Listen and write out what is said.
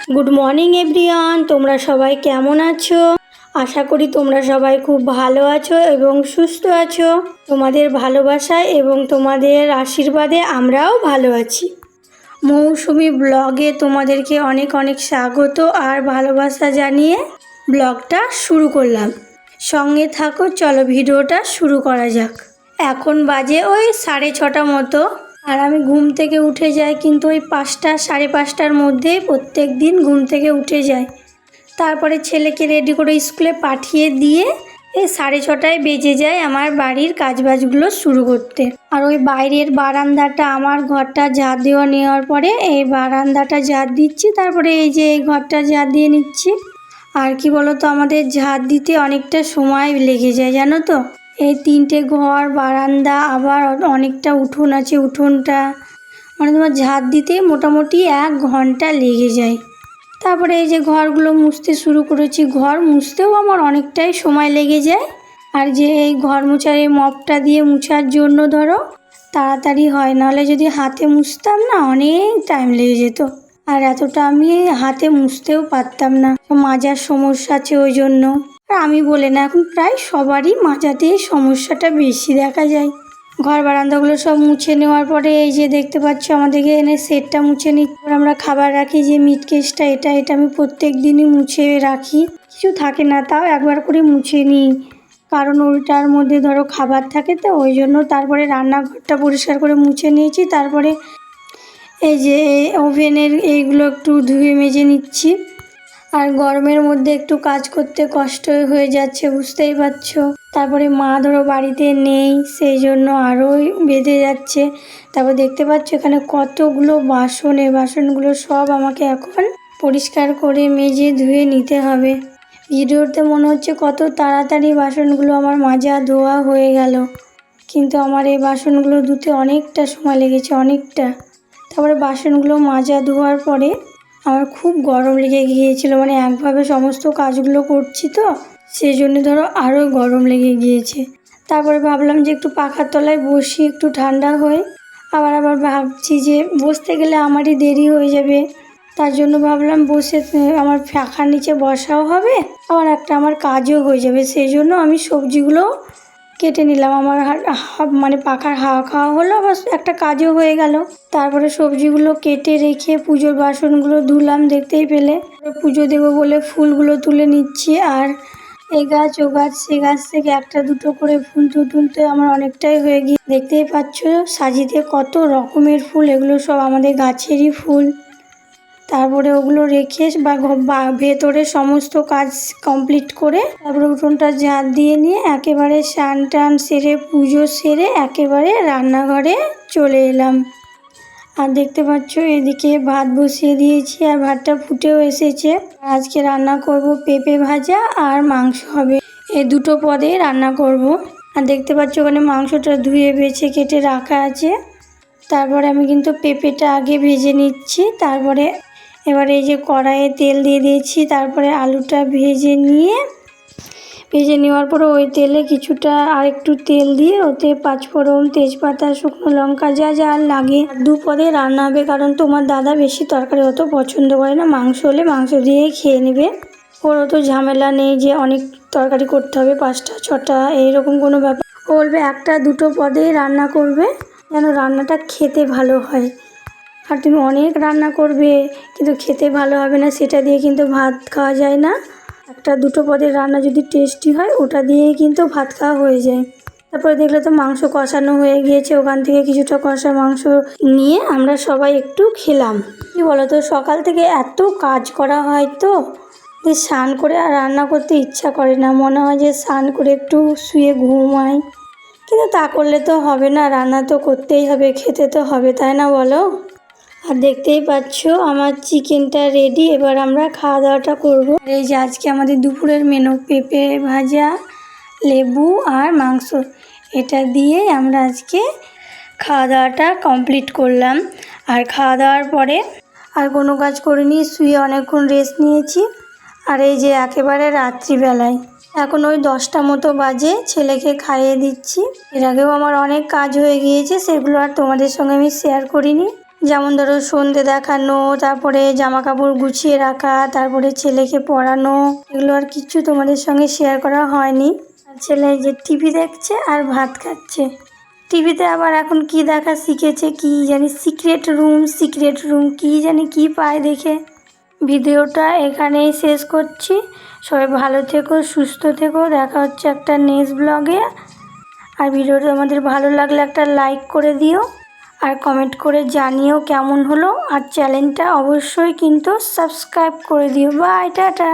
Good morning everyone, তোমরা সবাই কেমন আছো? আশা করি তোমরা সবাই খুব ভালো আছো এবং সুস্থ আছো। তোমাদের ভালোবাসায় এবং তোমাদের আশীর্বাদে আমরাও ভালো আছি। মৌসুমি ব্লগে তোমাদেরকে অনেক অনেক স্বাগত আর ভালোবাসা জানিয়ে ব্লগটা শুরু করলাম। সঙ্গে থাকো, চলো ভিডিওটা শুরু করা যাক। এখন বাজে ওই 6:30 মতো, আর আমি ঘুম থেকে উঠে যাই কিন্তু ওই 5টা 5:30টার মধ্যে প্রত্যেক দিন ঘুম থেকে উঠে যাই। তারপরে ছেলেকে রেডি করে স্কুলে পাঠিয়ে দিয়ে এই 6:30টায় বেজে যায় আমার বাড়ির কাজবাজগুলো শুরু করতে। আর ওই বাইরের বারান্দাটা, আমার ঘরটা ঝাড় দেওয়া নেওয়ার পরে এই বারান্দাটা ঝাড় দিচ্ছি, তারপরে এই যে এই ঘরটা ঝাড় দিয়ে নিচ্ছি। আর কি বলো তো, আমাদের ঝাড় দিতে অনেকটা সময় লেগে যায় জানো তো। এই 3টে ঘর, বারান্দা, আবার অনেকটা উঠোন আছে, উঠোনটা মানে তোমার ঝাড় দিতে মোটামুটি 1 ঘন্টা লেগে যায়। তারপরে এই যে ঘরগুলো মুছতে শুরু করেছি, ঘর মুছতেও আমার অনেকটাই সময় লেগে যায়। আর যে এই ঘর মোছার এই মপটা দিয়ে মুছার জন্য ধরো তাড়াতাড়ি হয়, নাহলে যদি হাতে মুছতাম না অনেক টাইম লেগে যেত। আর এতটা আমি হাতে মুছতেও পারতাম না, মাজার সমস্যা আছে ওই জন্য। আর আমি বলে না, এখন প্রায় সবারই মাজাতে সমস্যাটা বেশি দেখা যায়। ঘর বারান্দাগুলো সব মুছে নেওয়ার পরে এই যে দেখতে পাচ্ছ আমাদেরকে এনে সেটটা মুছে নিই। আমরা খাবার রাখি যে মিট কেসটা, এটা আমি প্রত্যেক দিনই মুছে রাখি। কিছু থাকে না তাও একবার করে মুছে নিই, কারণ ওইটার মধ্যে ধরো খাবার থাকে তো ওই জন্য। তারপরে রান্নাঘরটা পরিষ্কার করে মুছে নিয়েছি। তারপরে এই যে ওভেনের এইগুলো একটু ধুয়ে মেজে নিচ্ছি। আর গরমের মধ্যে একটু কাজ করতে কষ্ট হয়ে যাচ্ছে, বুঝতেই পারছো। তারপরে মা ধরো বাড়িতে নেই, সেই জন্য আরোই বেঁধে যাচ্ছে। তারপর দেখতে পাচ্ছ এখানে কতগুলো বাসন, এই বাসনগুলো সব আমাকে এখন পরিষ্কার করে মেজে ধুয়ে নিতে হবে। ভিডিওতে মনে হচ্ছে কত তাড়াতাড়ি বাসনগুলো আমার মাজা ধোয়া হয়ে গেল, কিন্তু আমার এই বাসনগুলো ধুতে অনেকটা সময় লেগেছে, অনেকটা। তারপরে বাসনগুলো মাজা ধোয়ার পরে আমার খুব গরম লেগে গিয়েছিল, মানে একভাবে সমস্ত কাজগুলো করছি তো সেই জন্য ধরো আরও গরম লেগে গিয়েছে। তারপরে ভাবলাম যে একটু পাখার তলায় বসি, একটু ঠান্ডা হয়ে। আবার ভাবছি যে বসতে গেলে আমারই দেরি হয়ে যাবে, তার জন্য ভাবলাম বসে আমার পাখার নিচে বসাও হবে, আবার একটা আমার কাজও হয়ে যাবে। সেই জন্য আমি সবজিগুলো কেটে নিলাম, আমার মানে পাখার হাওয়া খাওয়া হলো, আবার একটা কাজও হয়ে গেল। তারপরে সবজিগুলো কেটে রেখে পুজোর বাসনগুলো ধুলাম, দেখতেই পেলে। পুজো দেবো বলে ফুলগুলো তুলে নিচ্ছি। আর এই গাছ ও গাছ, সে গাছ থেকে একটা দুটো করে ফুল তুলতে আমার অনেকটাই হয়ে গিয়ে, দেখতেই পাচ্ছ সাজিতে কত রকমের ফুল, এগুলো সব আমাদের গাছেরই ফুল। তারপরে ওগুলো রেখে বা ভেতরে সমস্ত কাজ কমপ্লিট করে তারপরে উঠোনটা ঝাড় দিয়ে নিয়ে একেবারে স্নান টান সেরে পুজো সেরে একেবারে রান্নাঘরে চলে এলাম। আর দেখতে পাচ্ছ এদিকে ভাত বসিয়ে দিয়েছি, আর ভাতটা ফুটেও এসেছে। আজকে রান্না করব পেঁপে ভাজা আর মাংস হবে, এই দুটো পদে রান্না করব। আর দেখতে পাচ্ছ ওখানে মাংসটা ধুয়ে বেছে কেটে রাখা আছে। তারপরে আমি কিন্তু পেঁপেটা আগে ভেজে নিচ্ছি। তারপরে এবারে এই যে কড়াইয়ে তেল দিয়ে দিয়েছি, তারপরে আলুটা ভেজে নেওয়ার পরে ওই তেলে কিছুটা আর একটু তেল দিয়ে ওতে 5 ফোড়ন, তেজপাতা, শুকনো লঙ্কা যা যা লাগে 2 পদে রান্না হবে, কারণ তোমার দাদা বেশি তরকারি অত পছন্দ করে না, মাংস হলে মাংস দিয়েই খেয়ে নেবে। ওর অত ঝামেলা নেই যে অনেক তরকারি করতে হবে, 5টা 6টা এইরকম কোনো ব্যাপার। ও বলবে 1টা 2টো পদেই রান্না করবে, যেন রান্নাটা খেতে ভালো হয়। আর তুমি অনেক রান্না করবে কিন্তু খেতে ভালো হবে না, সেটা দিয়ে কিন্তু ভাত খাওয়া যায় না। 1টা 2টো পদের রান্না যদি টেস্টি হয় ওটা দিয়েই কিন্তু ভাত খাওয়া হয়ে যায়। তারপরে দেখলে তো মাংস কষানো হয়ে গিয়েছে, ওখান থেকে কিছুটা কষা মাংস নিয়ে আমরা সবাই একটু খেলাম। কী বলো তো, সকাল থেকে এত কাজ করা হয় তো যে স্নান করে আর রান্না করতে ইচ্ছা করে না, মনে হয় যে স্নান করে একটু শুয়ে ঘুমাই, কিন্তু তা করলে তো হবে না, রান্না তো করতেই হবে, খেতে তো হবে, তাই না বলো। আর দেখতেই পাচ্ছ আমার চিকেনটা রেডি, এবার আমরা খাওয়া দাওয়াটা করবো। এই যে আজকে আমাদের দুপুরের মেনু পেঁপে ভাজা, লেবু আর মাংস, এটা দিয়ে আমরা আজকে খাওয়া দাওয়াটা কমপ্লিট করলাম। আর খাওয়া দাওয়ার পরে আর কোনো কাজ করিনি, শুয়ে অনেকক্ষণ রেস্ট নিয়েছি। আর এই যে একেবারে রাত্রিবেলায় এখন ওই 10টা মতো বাজে, ছেলেকে খাইয়ে দিচ্ছি। এর আগেও আমার অনেক কাজ হয়ে গিয়েছে, সেগুলো আর তোমাদের সঙ্গে আমি শেয়ার করিনি। যেমন ধরো সন্ধে দেখানো, তারপরে জামা কাপড় গুছিয়ে রাখা, তারপরে ছেলেকে পড়ানো, এগুলো আর কিছু তোমাদের সঙ্গে শেয়ার করা হয়নি। আর ছেলে যে টিভি দেখছে আর ভাত খাচ্ছে। টিভিতে আবার এখন কি দেখা শিখেছে কি জানি, সিক্রেট রুম কি জানি কি পায় দেখে। ভিডিওটা এখানেই শেষ করছি। সবাই ভালো থেকো, সুস্থ থেকো। দেখা হচ্ছে একটা নেক্সট ব্লগে। আর ভিডিওটা আমাদের ভালো লাগলে একটা লাইক করে দিও আর কমেন্ট করে জানিও কেমন হলো। আর চ্যানেলটা অবশ্যই কিন্তু সাবস্ক্রাইব করে দিও। Bye, tata.